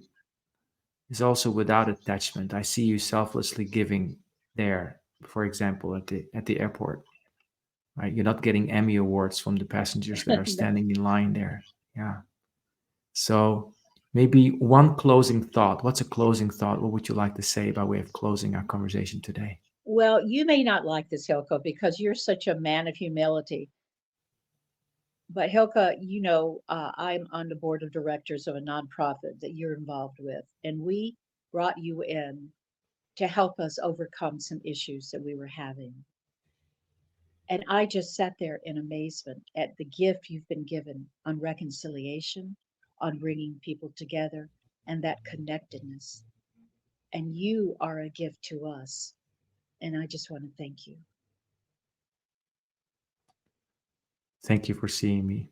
is also without attachment. I see you selflessly giving there, for example, at the airport. Right? You're not getting Emmy awards from the passengers that are standing in line there. Yeah. So maybe one closing thought. What's a closing thought? What would you like to say by way of closing our conversation today? Well, you may not like this, Hylke, because you're such a man of humility. But Hylke, you know, I'm on the board of directors of a nonprofit that you're involved with, and we brought you in to help us overcome some issues that we were having. And I just sat there in amazement at the gift you've been given on reconciliation, on bringing people together, and that connectedness. And you are a gift to us. And I just want to thank you. Thank you for seeing me.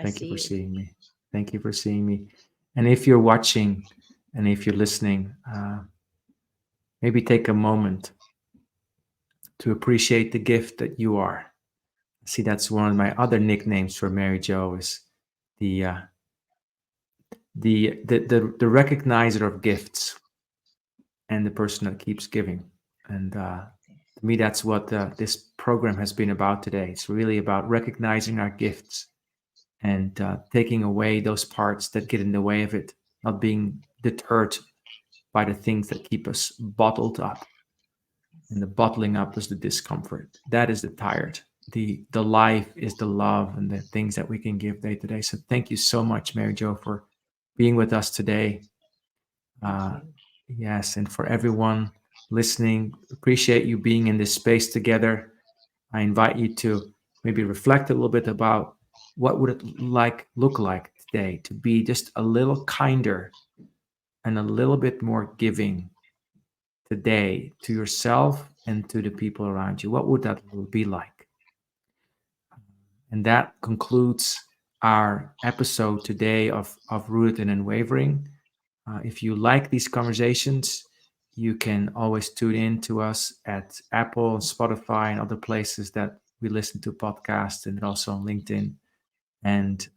Thank you for you. seeing me. Thank you for seeing me. And if you're watching and if you're listening, maybe take a moment to appreciate the gift that you are. See, that's one of my other nicknames for Mary Jo is the recognizer of gifts and the person that keeps giving. And to me, that's what this program has been about today. It's really about recognizing our gifts and taking away those parts that get in the way of it, not being deterred by the things that keep us bottled up. And the bottling up is the discomfort. That is the tired. The life is the love and the things that we can give day to day. So thank you so much, Mary Jo, for being with us today. Yes, and for everyone listening, appreciate you being in this space together. I invite you to maybe reflect a little bit about what would it look like today to be just a little kinder and a little bit more giving today to yourself and to the people around you. What would that be like? And that concludes our episode today of Rooted and Unwavering. If you like these conversations, you can always tune in to us at Apple and Spotify and other places that we listen to podcasts, and also on LinkedIn. And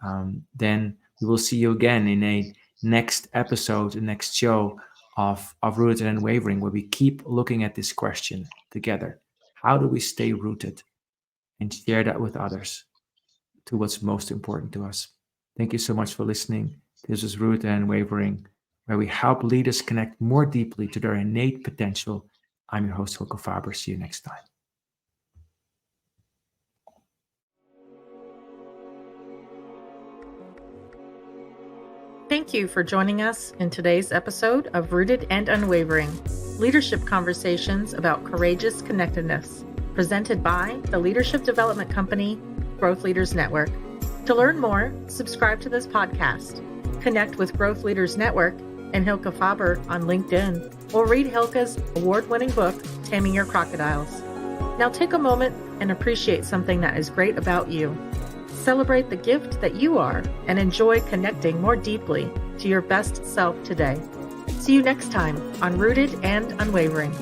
then we will see you again in a next episode, the next show of Rooted and Unwavering, where we keep looking at this question together. How do we stay rooted and share that with others to what's most important to us? Thank you so much for listening. This is Rooted and Unwavering, where we help leaders connect more deeply to their innate potential. I'm your host, Hylke Faber. See you next time. Thank you for joining us in today's episode of Rooted and Unwavering, leadership conversations about courageous connectedness, presented by the leadership development company, Growth Leaders Network. To learn more, subscribe to this podcast, connect with Growth Leaders Network and Hylke Faber on LinkedIn, or read Hylke's award-winning book, Taming Your Crocodiles. Now take a moment and appreciate something that is great about you. Celebrate the gift that you are and enjoy connecting more deeply to your best self today. See you next time on Rooted and Unwavering.